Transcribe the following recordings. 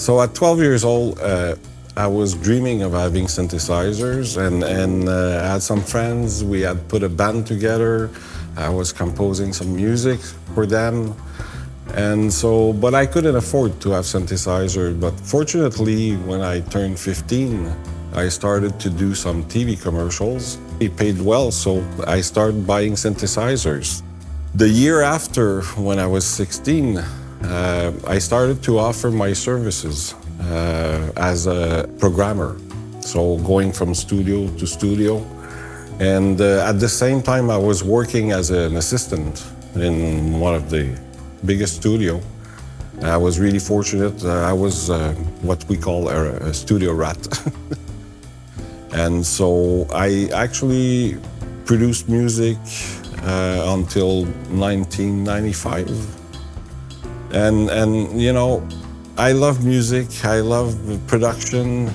So at 12 years old, I was dreaming of having synthesizers and I had some friends. We had put a band together. I was composing some music for them. And so, but I couldn't afford to have synthesizers. But fortunately, when I turned 15, I started to do some TV commercials. It paid well, so I started buying synthesizers. The year after, when I was 16, I started to offer my services as a programmer. So going from studio to studio. And at the same time, I was working as an assistant in one of the biggest studio. I was really fortunate. I was what we call a studio rat. And so I actually produced music until 1995. And you know, I love music, I love production.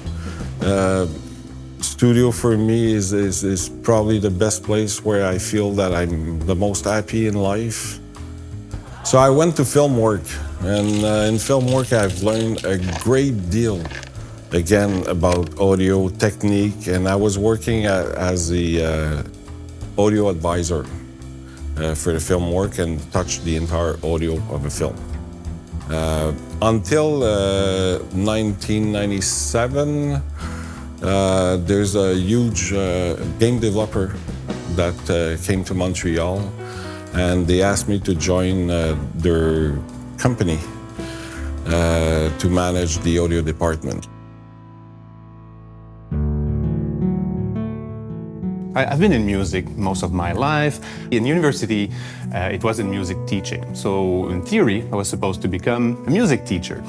Studio for me is probably the best place where I feel that I'm the most happy in life. So I went to film work, and in film work I've learned a great deal, again, about audio technique, and I was working as the audio advisor for the film work and touched the entire audio of a film. Until 1997, there's a huge game developer that came to Montreal, and they asked me to join their company to manage the audio department. I've been in music most of my life. In university, it was in music teaching. So in theory, I was supposed to become a music teacher.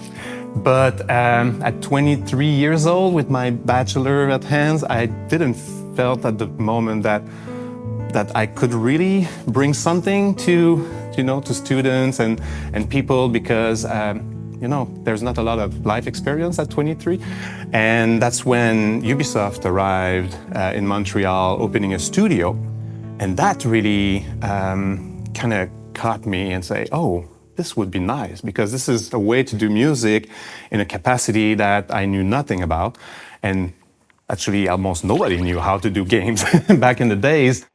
But at 23 years old, with my bachelor at hands, I didn't felt at the moment that I could really bring something to students and people, because there's not a lot of life experience at 23. And that's when Ubisoft arrived in Montreal, opening a studio. And that really kind of caught me and say, oh, this would be nice, because this is a way to do music in a capacity that I knew nothing about. And actually, almost nobody knew how to do games back in the days.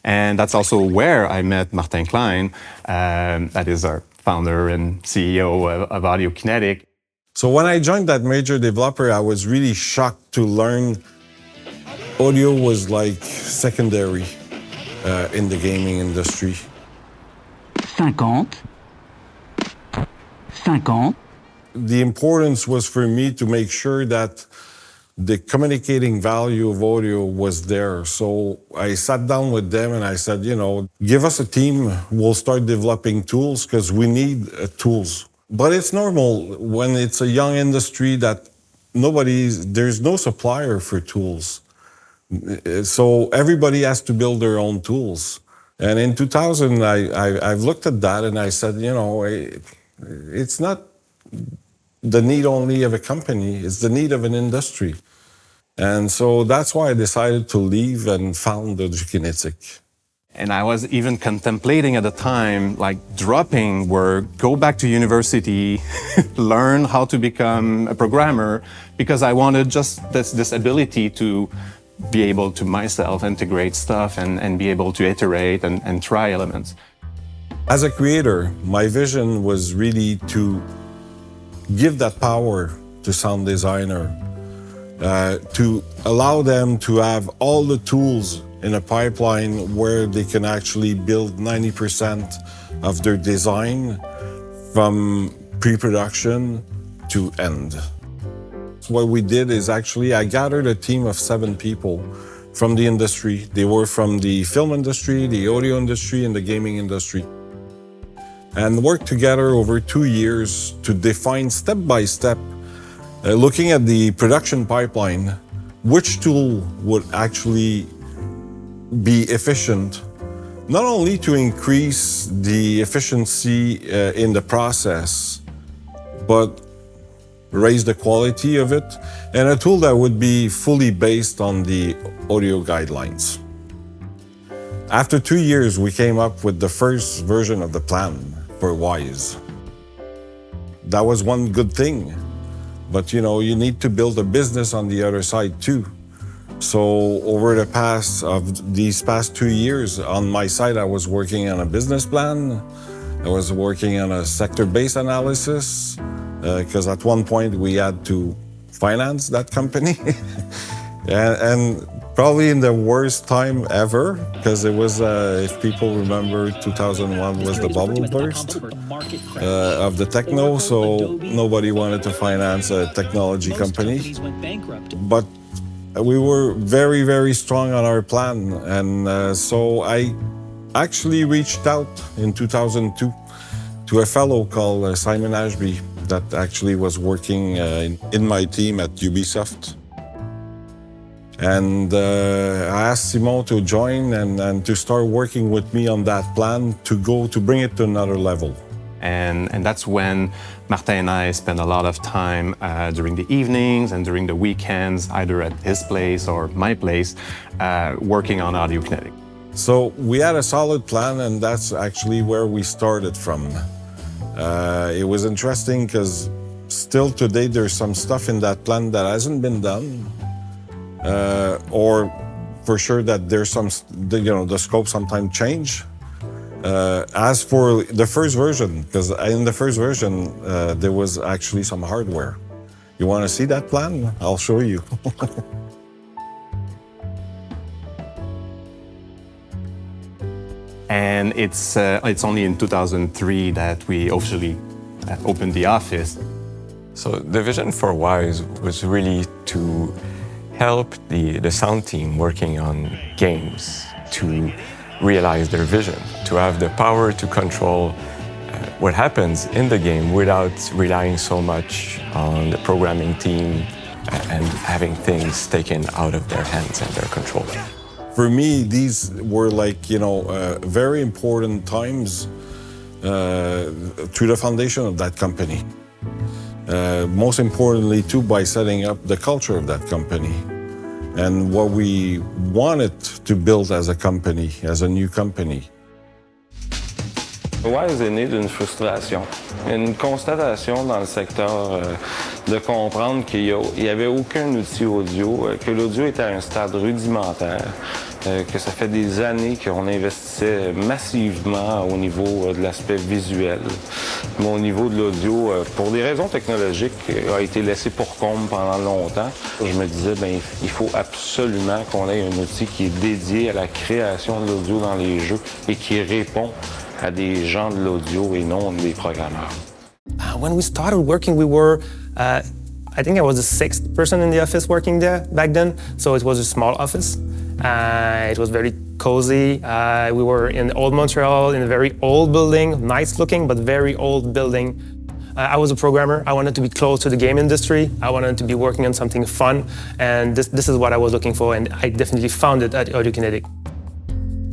And that's also where I met Martin Klein, that is our founder and CEO of Audiokinetic. So when I joined that major developer, I was really shocked to learn audio was like secondary in the gaming industry. 50. The importance was for me to make sure that the communicating value of audio was there. So I sat down with them and I said, give us a team, we'll start developing tools, because we need tools. But it's normal when it's a young industry that there's no supplier for tools. So everybody has to build their own tools. And in 2000, I've looked at that and I said, it's not the need only of a company, it's the need of an industry. And so that's why I decided to leave and found Audiokinetic. And I was even contemplating at the time, like dropping work, go back to university, learn how to become a programmer, because I wanted just this ability to be able to myself integrate stuff and be able to iterate and try elements. As a creator, my vision was really to give that power to sound designer, to allow them to have all the tools in a pipeline where they can actually build 90% of their design from pre-production to end. So what we did is actually I gathered a team of 7 people from the industry. They were from the film industry, the audio industry, and the gaming industry, and worked together over 2 years to define step by step, looking at the production pipeline, which tool would actually be efficient, not only to increase the efficiency in the process, but raise the quality of it, and a tool that would be fully based on the audio guidelines. After 2 years, we came up with the first version of the plan for Wwise. That was one good thing. but you know, you need to build a business on the other side too. So over these past 2 years, on my side, I was working on a business plan. I was working on a sector-based analysis, because at one point we had to finance that company. and probably in the worst time ever, because it was, if people remember, 2001 was the bubble burst of the techno, so nobody wanted to finance a technology company. But we were very, very strong on our plan, and so I actually reached out in 2002 to a fellow called Simon Ashby that actually was working in my team at Ubisoft. And I asked Simon to join and to start working with me on that plan to bring it to another level. And that's when Martin and I spent a lot of time during the evenings and during the weekends, either at his place or my place, working on Audiokinetic. So we had a solid plan, and that's actually where we started from. It was interesting because still today there's some stuff in that plan that hasn't been done, or for sure that there's some, the scope sometimes change. As for the first version, because in the first version there was actually some hardware. You want to see that plan? I'll show you. And it's only in 2003 that we officially opened the office. So the vision for Wwise was really to help the sound team working on games to realize their vision, to have the power to control what happens in the game without relying so much on the programming team and having things taken out of their hands and their control. For me, these were very important times to the foundation of that company. Most importantly, too, by setting up the culture of that company and what we wanted to build as a company, as a new company. Wwise est né d'une frustration, une constatation dans le secteur de comprendre qu'il n'y avait aucun outil audio, que l'audio était à un stade rudimentaire, que ça fait des années qu'on investissait massivement au niveau de l'aspect visuel, mais au niveau de l'audio, pour des raisons technologiques, a été laissé pour compte pendant longtemps. Je me disais, il faut absolument qu'on ait un outil qui est dédié à la création de l'audio dans les jeux et qui répond à des gens de l'audio et non des programmeurs. When we started working, we were, I think I was the sixth person in the office working there back then, so it was a small office. It was very cozy. We were in old Montreal, in a very old building, nice looking, but very old building. I was a programmer. I wanted to be close to the game industry. I wanted to be working on something fun, and this is what I was looking for, and I definitely found it at Audiokinetic.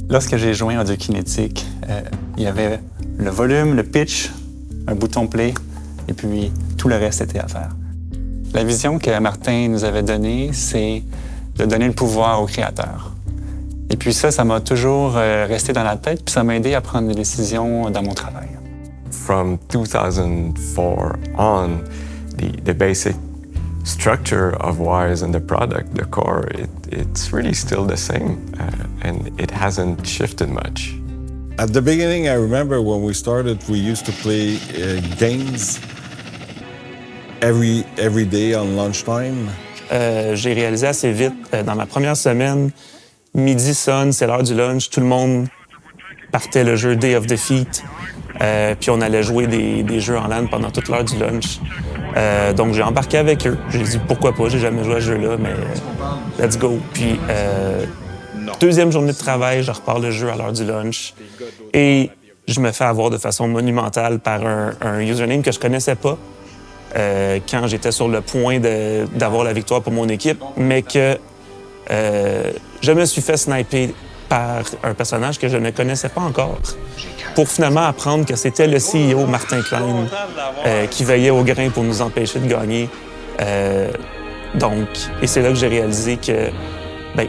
Lorsque j'ai joint Audiokinetic, il y avait le volume, le pitch, un bouton play, et puis tout le reste était à faire. La vision que Martin nous avait donnée, c'est de donner le pouvoir aux créateurs. Et puis ça m'a toujours resté dans la tête, puis ça m'a aidé à prendre des décisions dans mon travail. From 2004 on, the basic structure of Wwise and the product, the core, it's really still the same, and it hasn't shifted much. At the beginning, I remember when we started, we used to play games every day on lunchtime. J'ai réalisé assez vite, dans ma première semaine, midi sonne, c'est l'heure du lunch, tout le monde partait le jeu Day of Defeat, puis on allait jouer des jeux en LAN pendant toute l'heure du lunch. Donc j'ai embarqué avec eux. J'ai dit pourquoi pas, j'ai jamais joué à ce jeu-là, mais let's go. Puis deuxième journée de travail, je repars le jeu à l'heure du lunch et je me fais avoir de façon monumentale par un username que je connaissais pas quand j'étais sur le point d'avoir la victoire pour mon équipe, mais que je me suis fait sniper par un personnage que je ne connaissais pas encore, pour finalement apprendre que c'était le CEO, Martin Klein, qui veillait au grain pour nous empêcher de gagner. Et c'est là que j'ai réalisé que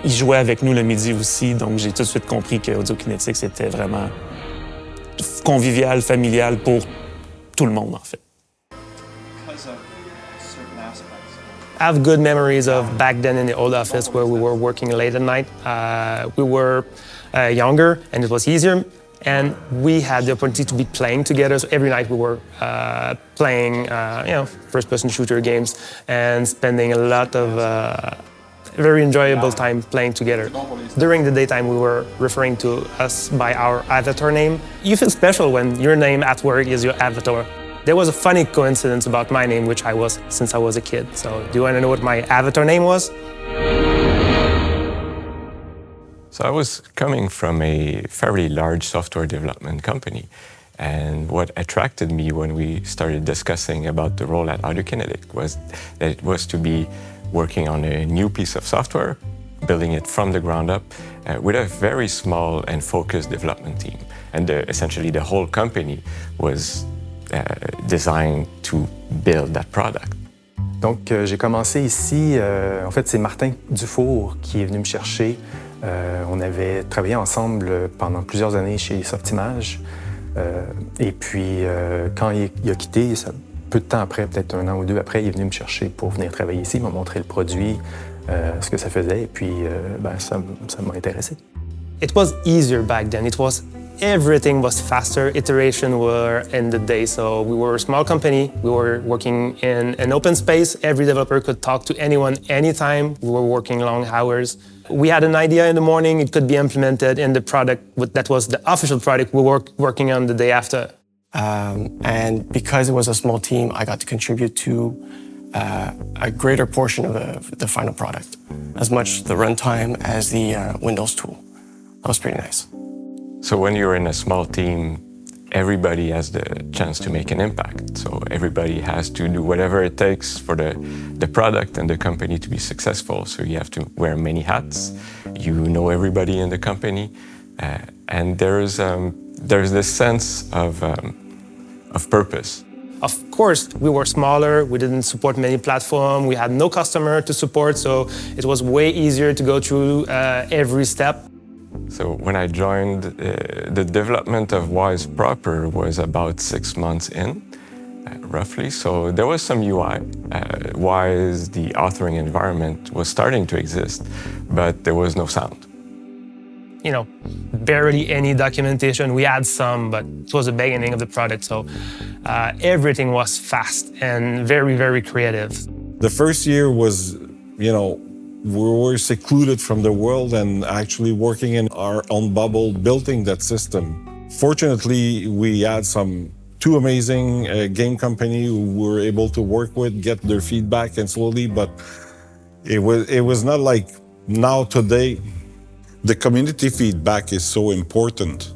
il jouait avec nous le midi aussi, donc j'ai tout de suite compris que Audiokinetic, c'était vraiment convivial, familial pour tout le monde, en fait. I have good memories of back then in the old office where we were working late at night. We were younger and it was easier, and we had the opportunity to be playing together. So every night we were playing, first-person shooter games and spending a lot of very enjoyable time playing together. During the daytime, we were referring to us by our avatar name. You feel special when your name at work is your avatar. There was a funny coincidence about my name, which I was since I was a kid. So do you want to know what my avatar name was? So I was coming from a fairly large software development company. And what attracted me when we started discussing about the role at Audiokinetic was that it was to be working on a new piece of software, building it from the ground up, with a very small and focused development team. And essentially the whole company was designed to build that product. Donc j'ai commencé ici, en fait c'est Martin Dufour qui est venu me chercher. On avait travaillé ensemble pendant plusieurs années chez Softimage. Et puis quand il a quitté, peu de temps après, peut-être 1 an ou 2 après, il est venu me chercher pour venir travailler ici. Il m'a montré le produit, ce que ça faisait, et puis ça m'a intéressé. It was easier back then. Everything was faster. Iteration were in the day. So we were a small company. We were working in an open space. Every developer could talk to anyone, anytime. We were working long hours. We had an idea in the morning. It could be implemented in the product. That was the official product we were working on the day after. And because it was a small team, I got to contribute to a greater portion of the final product, as much the runtime as the Windows tool. That was pretty nice. So when you're in a small team, everybody has the chance to make an impact. So everybody has to do whatever it takes for the product and the company to be successful. So you have to wear many hats. You know everybody in the company, and there's this sense of purpose. Of course, we were smaller. We didn't support many platforms. We had no customer to support, so it was way easier to go through every step. So when I joined, the development of Wwise proper was about 6 months in, roughly. So there was some UI. Wwise, the authoring environment, was starting to exist, but there was no sound. You know, barely any documentation. We had some, but it was the beginning of the product. So everything was fast and very, very creative. The first year was, we were secluded from the world and actually working in our own bubble, building that system. Fortunately, we had two amazing game companies who we were able to work with, get their feedback, and slowly, but it was not like now today. The community feedback is so important.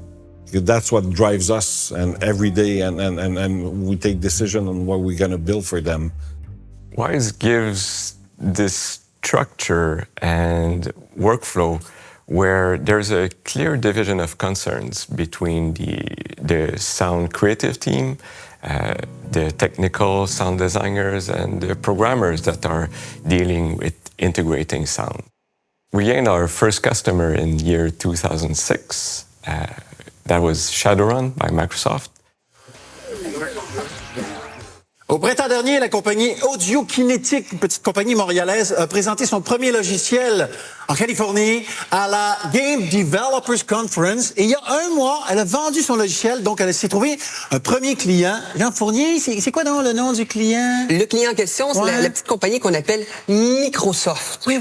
That's what drives us, and every day, and we take decision on what we're gonna build for them. Wwise gives this structure and workflow where there's a clear division of concerns between the sound creative team, the technical sound designers, and the programmers that are dealing with integrating sound. We gained our first customer in year 2006. That was Shadowrun by Microsoft. Au printemps dernier, la compagnie Audiokinetic, une petite compagnie montréalaise, a présenté son premier logiciel en Californie à la Game Developers Conference. Et il y a 1 mois, elle a vendu son logiciel, donc elle s'est trouvé un premier client. Jean Fournier, c'est quoi donc le nom du client? Le client en question, c'est la petite compagnie qu'on appelle Microsoft. Oui.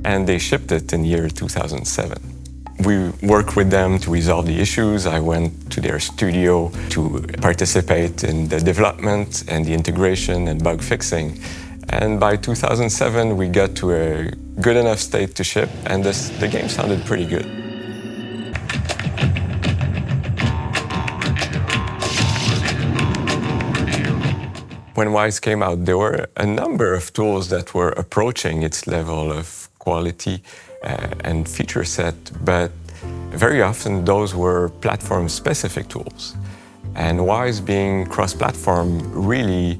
And they shipped it in year 2007. We worked with them to resolve the issues. I went to their studio to participate in the development and the integration and bug fixing. And by 2007, we got to a good enough state to ship, and the game sounded pretty good. When Wwise came out, there were a number of tools that were approaching its level of quality and feature set, but very often those were platform-specific tools. And Wwise being cross-platform really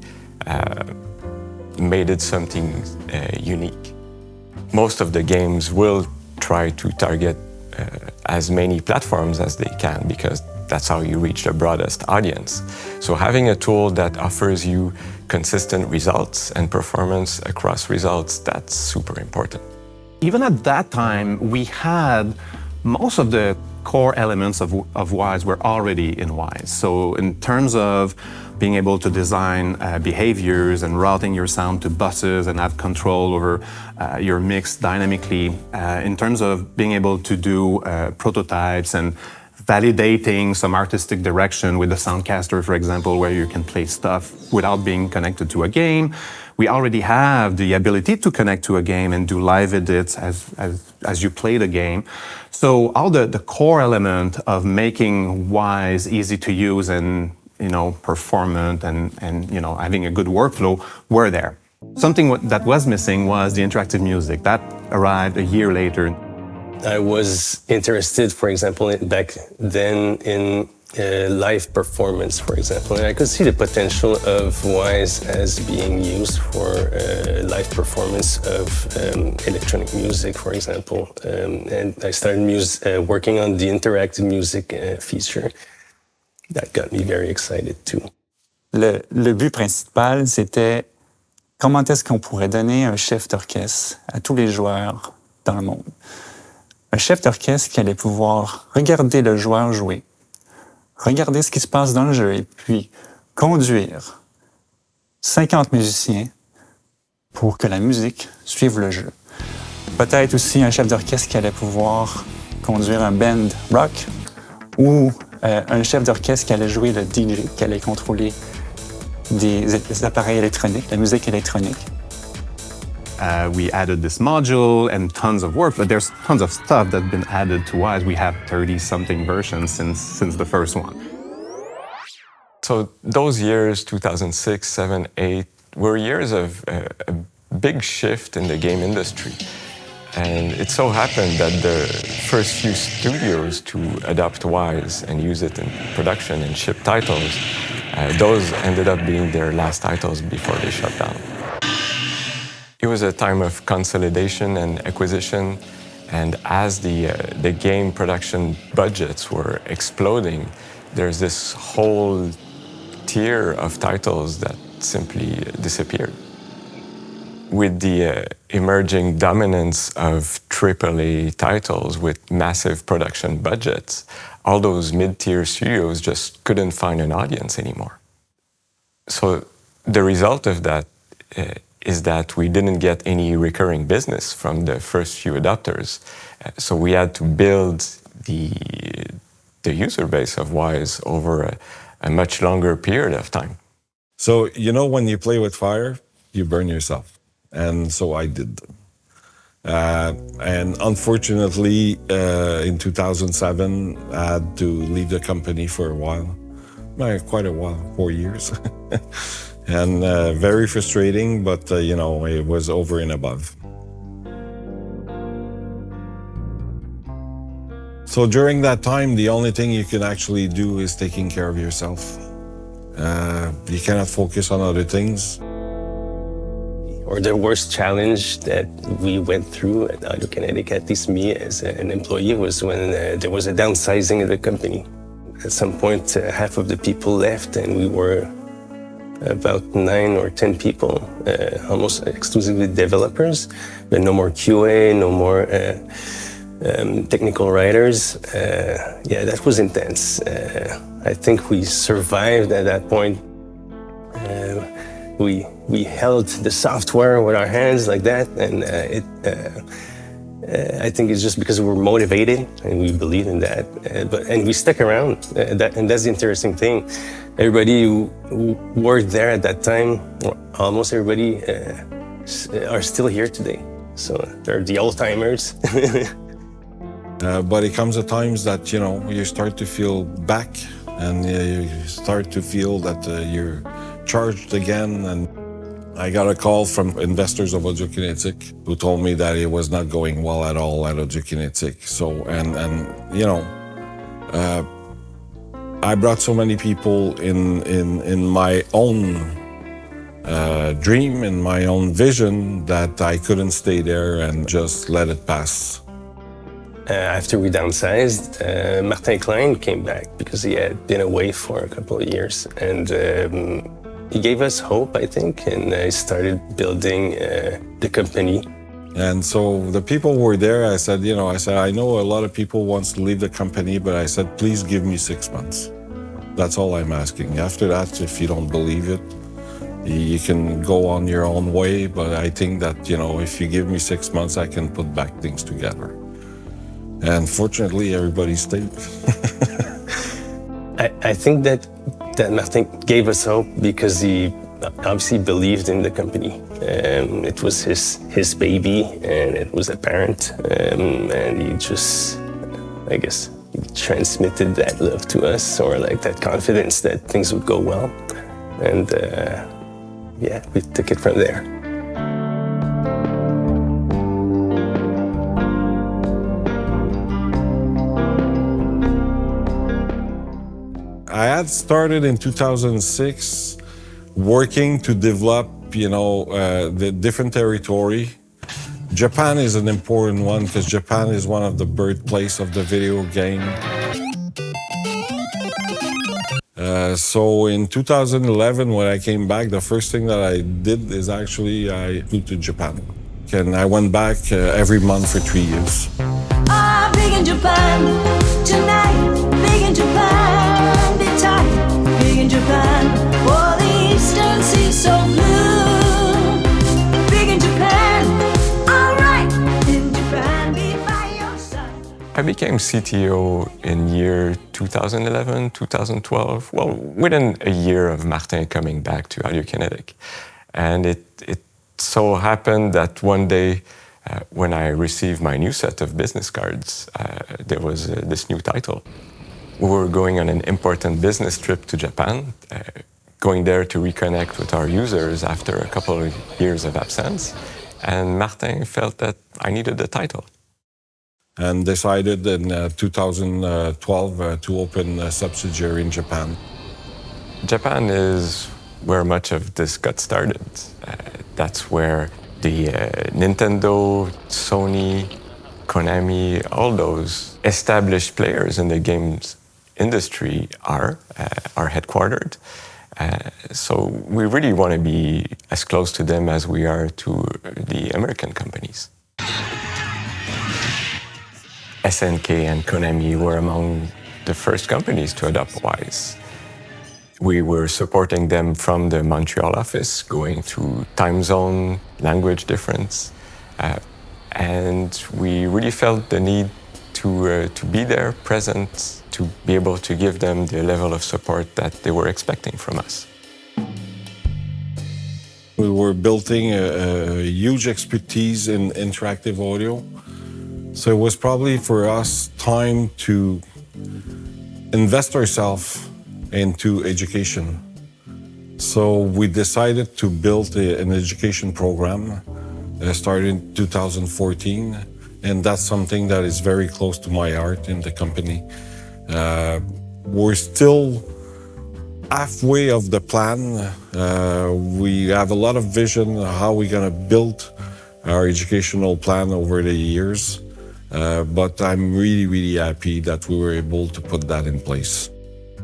made it something unique. Most of the games will try to target as many platforms as they can because That's how you reach the broadest audience. So having a tool that offers you consistent results and performance across results, that's super important. Even at that time, we had most of the core elements of Wwise were already in Wwise. So in terms of being able to design behaviors and routing your sound to buses and have control over your mix dynamically, in terms of being able to do prototypes and validating some artistic direction with the Soundcaster, for example, where you can play stuff without being connected to a game. We already have the ability to connect to a game and do live edits as you play the game. So all the core element of making Wwise easy to use and performant and having a good workflow were there. Something that was missing was the interactive music. That arrived a year later. I was interested, for example, back then in live performance, for example, and I could see the potential of Wwise as being used for live performance of electronic music, for example. And I started working on the interactive music feature. That got me very excited too. Le but principal, c'était comment est-ce qu'on pourrait donner un chef d'orchestre à tous les joueurs dans le monde. Un chef d'orchestre qui allait pouvoir regarder le joueur jouer, regarder ce qui se passe dans le jeu et puis conduire 50 musiciens pour que la musique suive le jeu. Peut-être aussi un chef d'orchestre qui allait pouvoir conduire un band rock ou un chef d'orchestre qui allait jouer le DJ, qui allait contrôler des appareils électroniques, la musique électronique. We added this module and tons of work, but there's tons of stuff that's been added to Wwise. We have 30-something versions since the first one. So those years, 2006, 7, 8, were years of a big shift in the game industry. And it so happened that the first few studios to adopt Wwise and use it in production and ship titles, those ended up being their last titles before they shut down. It was a time of consolidation and acquisition, and as the game production budgets were exploding, there's this whole tier of titles that simply disappeared. With the emerging dominance of AAA titles with massive production budgets, all those mid-tier studios just couldn't find an audience anymore. So the result of that is that we didn't get any recurring business from the first few adopters. So we had to build the user base of Wwise over a much longer period of time. So, when you play with fire, you burn yourself. And so I did. And unfortunately, in 2007, I had to leave the company for a while. Quite a while, 4 years. And very frustrating, but, it was over and above. So during that time, the only thing you can actually do is taking care of yourself. You cannot focus on other things. Or the worst challenge that we went through at Audiokinetic, at least me as an employee, was when there was a downsizing of the company. At some point, half of the people left, and we were about 9 or 10 people, almost exclusively developers, but no more QA, no more technical writers. Yeah, that was intense. I think we survived at that point. We held the software with our hands like that, and I think it's just because we were motivated and we believed in that. And we stuck around, and that's the interesting thing. Everybody who worked there at that time, almost everybody, are still here today. So they're the old-timers. But it comes at times that, you start to feel back, and you start to feel that you're charged again. And I got a call from investors of Audiokinetic who told me that it was not going well at all at Audiokinetic. So, I brought so many people in my own dream, in my own vision, that I couldn't stay there and just let it pass. after we downsized, Martin Klein came back because he had been away for a couple of years. And he gave us hope, I think, and I started building the company. And so the people were there. I said, I know a lot of people wants to leave the company, but I said, please give me 6 months. That's all I'm asking. After that, if you don't believe it, you can go on your own way. But I think that, if you give me 6 months, I can put back things together. And fortunately, everybody stayed. I think that Martin gave us hope because he obviously believed in the company. It was his baby, and it was apparent. And he just, I guess, he transmitted that love to us, or like that confidence that things would go well. And yeah, we took it from there. I had started in 2006 working to develop, the different territory. Japan is an important one because Japan is one of the birthplace of the video game. So in 2011, when I came back, the first thing that I did is actually I flew to Japan. And I went back every month for 3 years. I'm big in Japan tonight, big in Japan, big time, big in Japan. Oh, the eastern sea's so blue. Big in Japan, all right, in Japan, be by your side. I became CTO in year 2011, 2012, well, within a year of Martin coming back to Audiokinetic. And it so happened that one day, when I received my new set of business cards, there was this new title. We were going on an important business trip to Japan, going there to reconnect with our users after a couple of years of absence. And Martin felt that I needed the title. And decided in 2012 to open a subsidiary in Japan. Japan is where much of this got started. That's where the Nintendo, Sony, Konami, all those established players in the games industry are headquartered. So we really want to be as close to them as we are to the American companies. SNK and Konami were among the first companies to adopt Wwise. We were supporting them from the Montreal office, going through time zone, language difference, and we really felt the need to be there, present, to be able to give them the level of support that they were expecting from us. We were building a huge expertise in interactive audio, so it was probably for us time to invest ourselves into education. So we decided to build an education program started in 2014, and that's something that is very close to my heart in the company. We're still halfway of the plan. We have a lot of vision how we're gonna build our educational plan over the years, but I'm really, really happy that we were able to put that in place.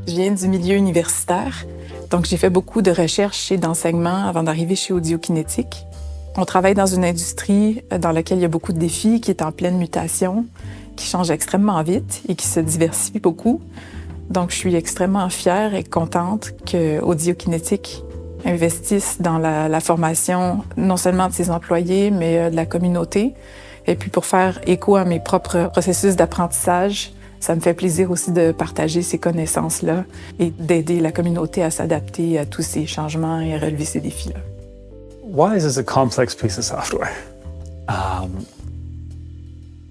Je viens du milieu universitaire, donc j'ai fait beaucoup de recherches et d'enseignement avant d'arriver chez Audiokinetic. On travaille dans une industrie dans laquelle il y a beaucoup de défis, qui est en pleine mutation, qui change extrêmement vite et qui se diversifie beaucoup. Donc je suis extrêmement fière et contente que Audiokinetic investisse dans la formation non seulement de ses employés, mais de la communauté. Et puis pour faire écho à mes propres processus d'apprentissage, ça me fait plaisir aussi de partager ces connaissances-là et d'aider la communauté à s'adapter à tous ces changements et à relever ces défis-là. Wwise is a complex piece of software.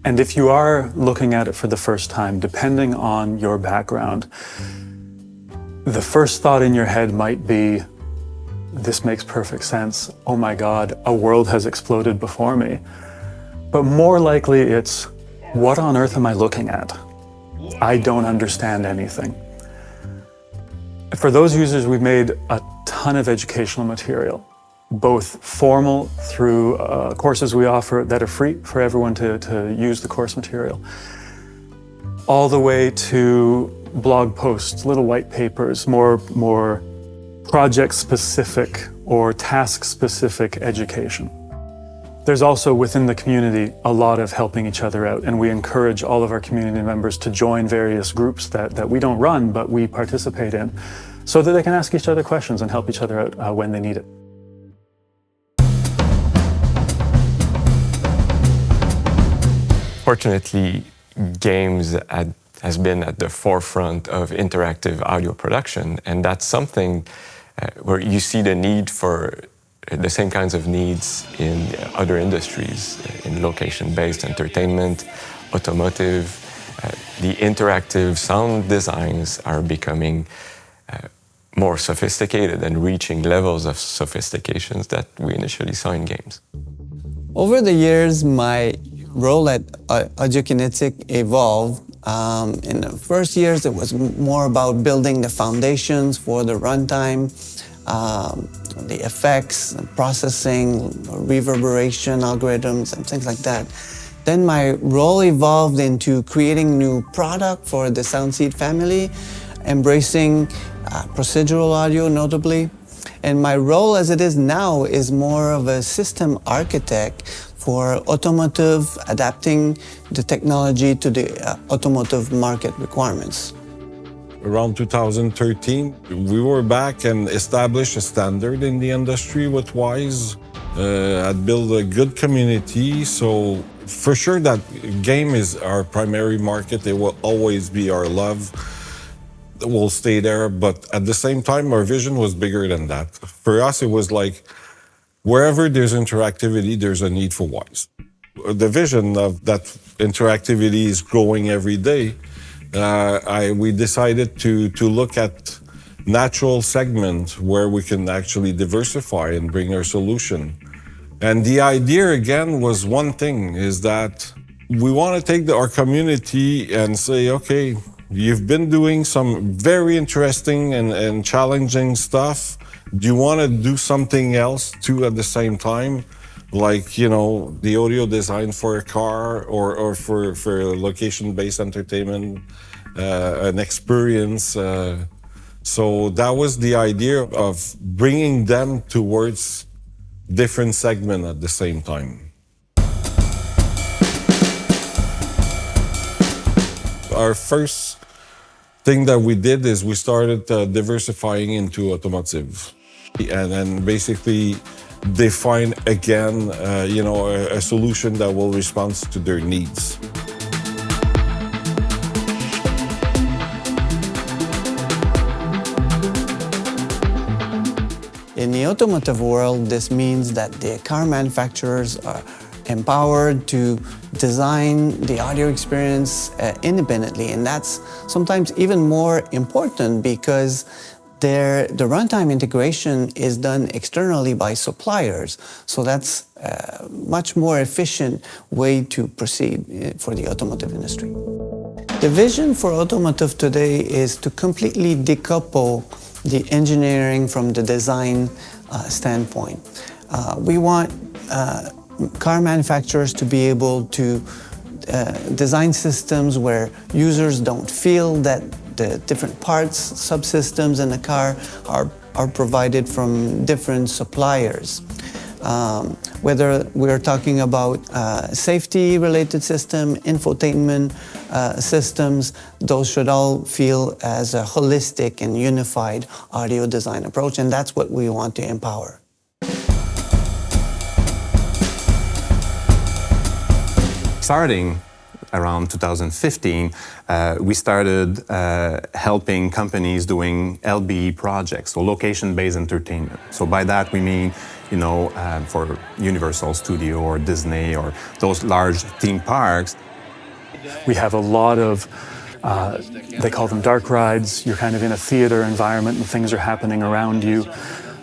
And if you are looking at it for the first time, depending on your background, the first thought in your head might be, this makes perfect sense. Oh my God, a world has exploded before me. But more likely it's, what on earth am I looking at? I don't understand anything. For those users, we've made a ton of educational material, both formal through courses we offer that are free for everyone to use the course material, all the way to blog posts, little white papers, more project-specific or task-specific education. There's also within the community a lot of helping each other out, and we encourage all of our community members to join various groups that we don't run, but we participate in, so that they can ask each other questions and help each other out when they need it. Fortunately, games has been at the forefront of interactive audio production, and that's something where you see the need for the same kinds of needs in other industries, in location-based entertainment, automotive. The interactive sound designs are becoming more sophisticated and reaching levels of sophistications that we initially saw in games. Over the years, my role at Audiokinetic evolved. In the first years, it was more about building the foundations for the runtime, the effects, processing, reverberation algorithms, and things like that. Then my role evolved into creating new product for the Soundseed family, embracing procedural audio notably. And my role as it is now is more of a system architect for automotive, adapting the technology to the automotive market requirements. Around 2013, we were back and established a standard in the industry with Wwise. I'd built a good community, so for sure that game is our primary market. It will always be our love. We'll stay there, but at the same time, our vision was bigger than that. For us, it was like, wherever there's interactivity, there's a need for Wwise. The vision of that interactivity is growing every day. We decided to look at natural segment where we can actually diversify and bring our solution. And the idea again was one thing, is that we want to take our community and say, okay, you've been doing some very interesting and challenging stuff. Do you want to do something else too at the same time? Like, you know, the audio design for a car or for location-based entertainment, an experience. So that was the idea of bringing them towards different segments at the same time. Our first thing that we did is we started diversifying into automotive, and then basically define again, a solution that will respond to their needs. In the automotive world, this means that the car manufacturers are empowered to design the audio experience independently, and that's sometimes even more important because the runtime integration is done externally by suppliers, so that's a much more efficient way to proceed for the automotive industry. The vision for automotive today is to completely decouple the engineering from the design standpoint. We want car manufacturers to be able to design systems where users don't feel that the different parts, subsystems in the car are provided from different suppliers. Whether we're talking about safety-related system, infotainment systems, those should all feel as a holistic and unified audio design approach, and that's what we want to empower. Starting around 2015, we started helping companies doing LBE projects, so location-based entertainment. So by that we mean, for Universal Studio or Disney or those large theme parks. We have a lot of, they call them dark rides. You're kind of in a theater environment and things are happening around you,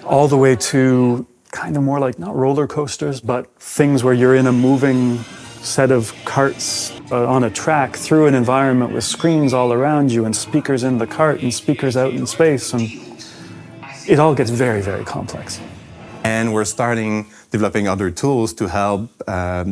all the way to kind of more like, not roller coasters, but things where you're in a moving set of carts on a track through an environment with screens all around you and speakers in the cart and speakers out in space, and it all gets very, very complex. And we're starting developing other tools to help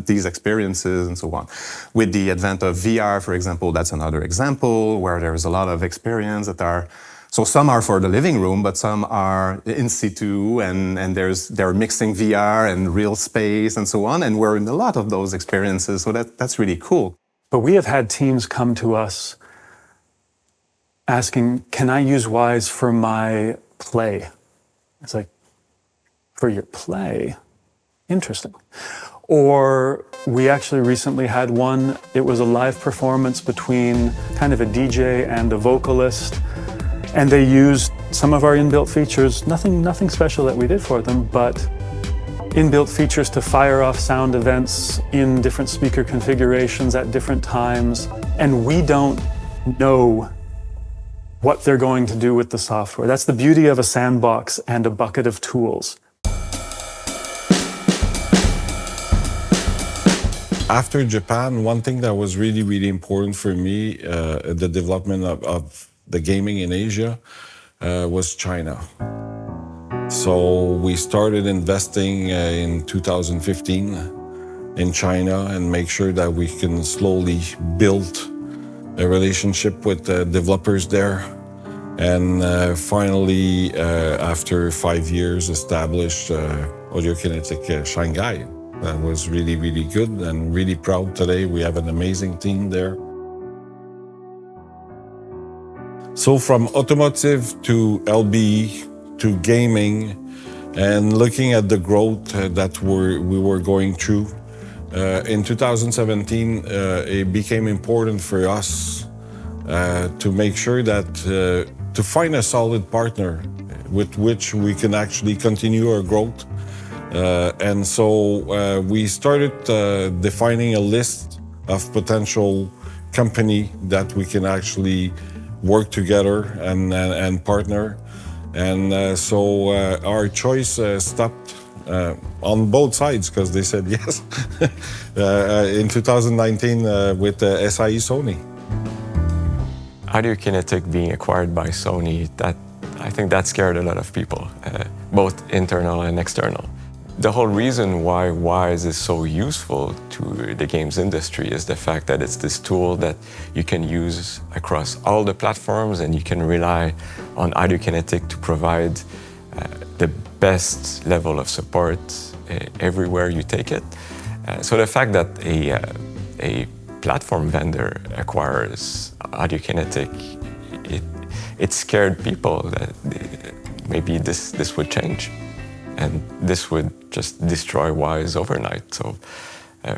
these experiences and so on. With the advent of VR, for example, that's another example where there's a lot of experience that are, so some are for the living room, but some are in situ, and they're mixing VR and real space and so on. And we're in a lot of those experiences, so that's really cool. But we have had teams come to us asking, can I use Wwise for my play? It's like, for your play? Interesting. Or we actually recently had one, it was a live performance between kind of a DJ and a vocalist, and they used some of our inbuilt features, nothing special that we did for them, but inbuilt features to fire off sound events in different speaker configurations at different times, and we don't know what they're going to do with the software. That's the beauty of a sandbox and a bucket of tools. After Japan, one thing that was really, really important for me, the development of the gaming in Asia, was China. So we started investing in 2015 in China and make sure that we can slowly build a relationship with the developers there. And finally, after 5 years, established Audiokinetic Shanghai. That was really, really good and really proud today. We have an amazing team there. So from automotive to LBE to gaming and looking at the growth that we were going through, in 2017, it became important for us to make sure that to find a solid partner with which we can actually continue our growth. And so we started defining a list of potential company that we can actually work together and partner. And so our choice stopped on both sides because they said yes in 2019 with SIE Sony. Audiokinetic being acquired by Sony, I think that scared a lot of people, both internal and external. The whole reason why Wwise is so useful to the games industry is the fact that it's this tool that you can use across all the platforms, and you can rely on Audiokinetic to provide the best level of support everywhere you take it. So the fact that a platform vendor acquires Audiokinetic, it scared people that maybe this would change. And this would just destroy Wwise overnight. So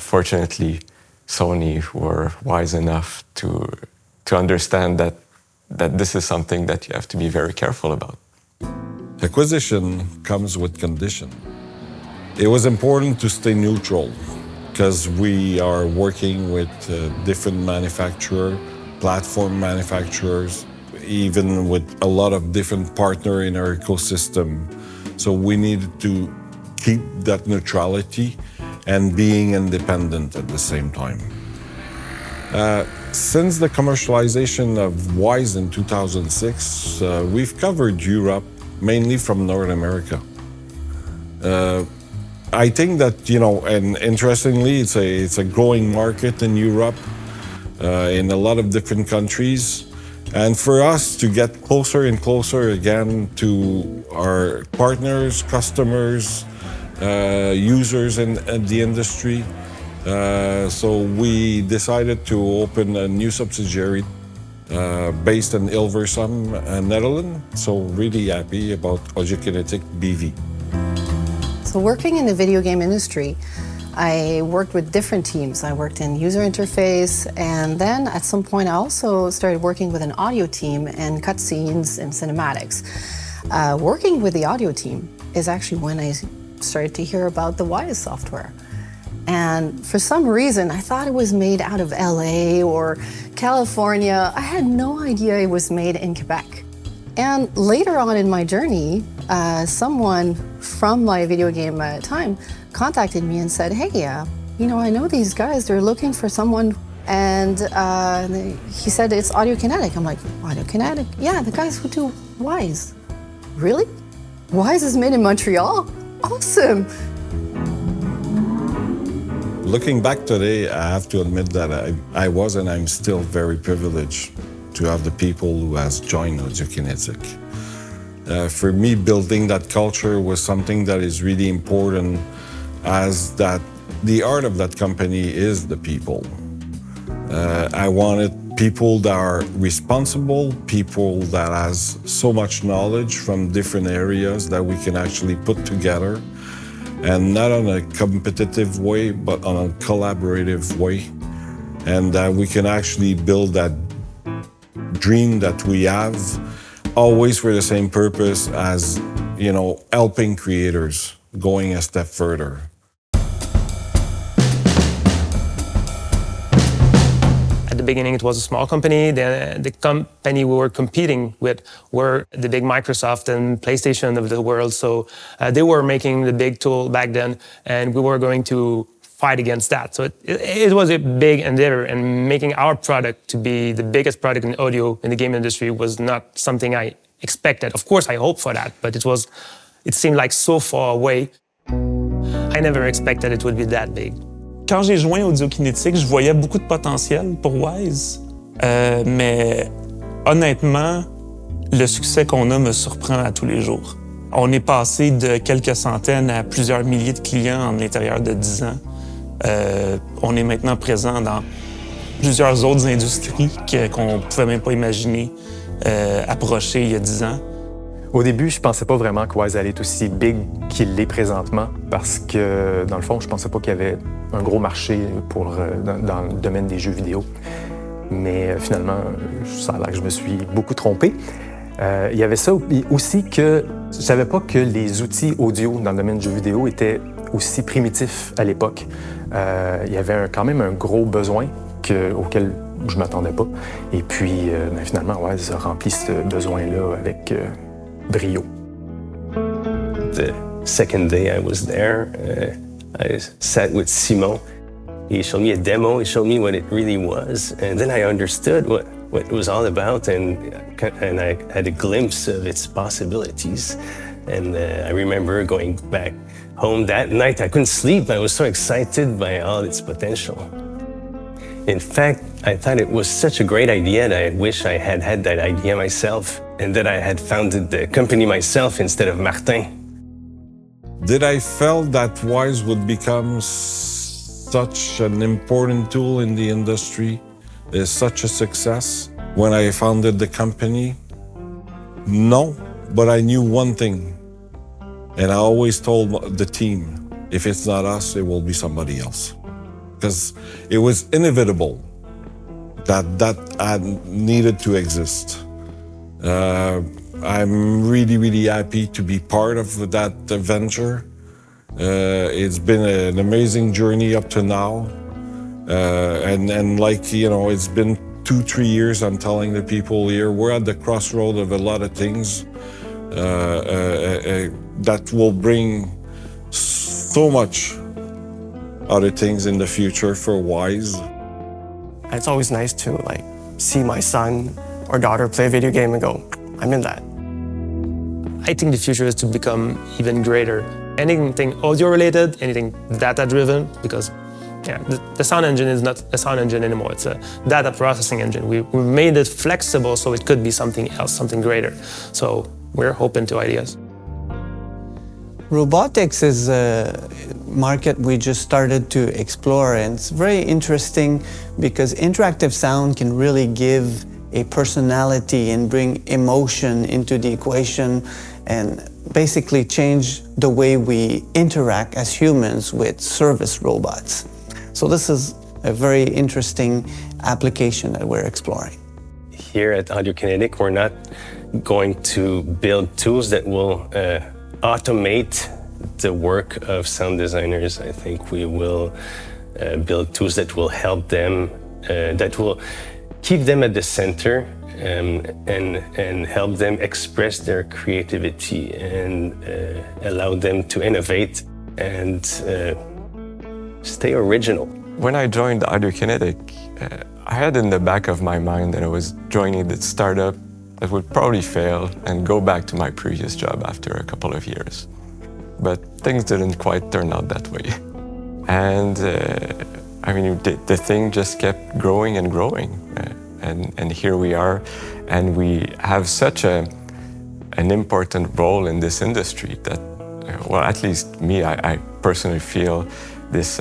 fortunately, Sony were wise enough to understand that this is something that you have to be very careful about. Acquisition comes with condition. It was important to stay neutral because we are working with different manufacturers, platform manufacturers, even with a lot of different partners in our ecosystem. So we needed to keep that neutrality and being independent at the same time. Since the commercialization of Wwise in 2006, we've covered Europe, mainly from North America. I think that, and interestingly, it's a growing market in Europe, in a lot of different countries. And for us to get closer and closer again to our partners, customers, users in the industry, so we decided to open a new subsidiary based in Hilversum, Netherlands. So really happy about Audiokinetic BV. So working in the video game industry, I worked with different teams. I worked in user interface, and then at some point I also started working with an audio team and cutscenes and cinematics. Working with the audio team is actually when I started to hear about the Wwise software. And for some reason, I thought it was made out of LA or California. I had no idea it was made in Quebec. And later on in my journey, someone from my video game time contacted me and said, hey, I know these guys, they're looking for someone. And he said, it's Audiokinetic. I'm like, Audiokinetic? Yeah, the guys who do Wwise. Really? Wwise is made in Montreal? Awesome. Looking back today, I have to admit that I was and I'm still very privileged to have the people who has joined Audiokinetic. For me, building that culture was something that is really important, as that the art of that company is the people. I wanted people that are responsible, people that has so much knowledge from different areas that we can actually put together, and not on a competitive way, but on a collaborative way, and that we can actually build that dream that we have, always for the same purpose as, helping creators going a step further. At the beginning, it was a small company. The company we were competing with were the big Microsoft and PlayStation of the world. So they were making the big tool back then, and we were going to fight against that. So it was a big endeavor, and making our product to be the biggest product in audio in the game industry was not something I expected. Of course, I hoped for that, but it seemed like so far away. I never expected it would be that big. Quand j'ai joint Audiokinetic, je voyais beaucoup de potentiel pour Wwise, mais honnêtement, le succès qu'on a me surprend à tous les jours. On est passé de quelques centaines à plusieurs milliers de clients en l'intérieur de 10 ans. On est maintenant présent dans plusieurs autres industries qu'on ne pouvait même pas imaginer approcher il y a 10 ans. Au début, je pensais pas vraiment que Wwise allait être aussi big qu'il l'est présentement, parce que, dans le fond, je pensais pas qu'il y avait un gros marché dans le domaine des jeux vidéo. Mais finalement, ça a l'air que je me suis beaucoup trompé. Il y avait ça aussi que je savais pas que les outils audio dans le domaine du jeu vidéo étaient aussi primitifs à l'époque. Il y avait quand même un gros besoin auquel je m'attendais pas. Et puis, finalement, Wwise a rempli ce besoin-là avec brio. The second day I was there, I sat with Simon. He showed me a demo, he showed me what it really was, and then I understood what it was all about, and I had a glimpse of its possibilities. And I remember going back home that night, I couldn't sleep, I was so excited by all its potential. In fact, I thought it was such a great idea that I wish I had had that idea myself, and that I had founded the company myself instead of Martin. Did I felt that Wwise would become such an important tool in the industry, is such a success when I founded the company? No, but I knew one thing, and I always told the team, if it's not us, it will be somebody else. Because it was inevitable that needed to exist. I'm really, really happy to be part of that venture. It's been an amazing journey up to now. And like, it's been 2-3 years, I'm telling the people here, we're at the crossroad of a lot of things that will bring so much other things in the future for Wwise. It's always nice to see my son or daughter play a video game and go, I'm in that. I think the future is to become even greater. Anything audio related, anything data driven, because the sound engine is not a sound engine anymore, it's a data processing engine. We made it flexible so it could be something else, something greater. So we're open to ideas. Robotics is a market we just started to explore, and it's very interesting because interactive sound can really give a personality and bring emotion into the equation and basically change the way we interact as humans with service robots. So this is a very interesting application that we're exploring. Here at Audiokinetic, we're not going to build tools that will automate the work of sound designers. I think we will build tools that will help them, that will keep them at the center and help them express their creativity and allow them to innovate and stay original. When I joined Audiokinetic, I had in the back of my mind that I was joining the startup that would probably fail and go back to my previous job after a couple of years. But things didn't quite turn out that way. And I mean, the thing just kept growing and growing. And here we are, and we have such an important role in this industry that, well, at least me, I personally feel this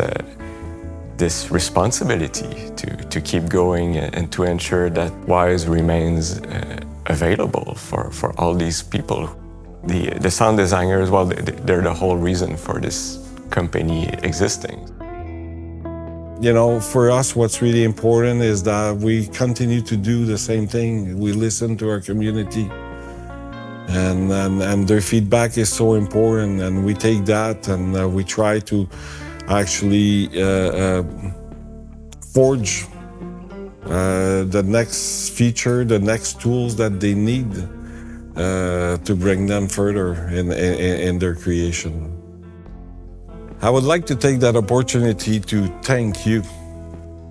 responsibility to keep going and to ensure that Wwise remains available for all these people. The sound designers, well, they're the whole reason for this company existing. You know, for us, what's really important is that we continue to do the same thing. We listen to our community, and their feedback is so important, and we take that and we try to actually forge the next feature, the next tools that they need to bring them further in their creation. I would like to take that opportunity to thank you,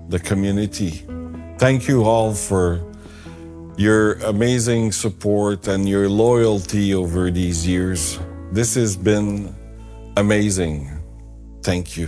the community. Thank you all for your amazing support and your loyalty over these years. This has been amazing. Thank you.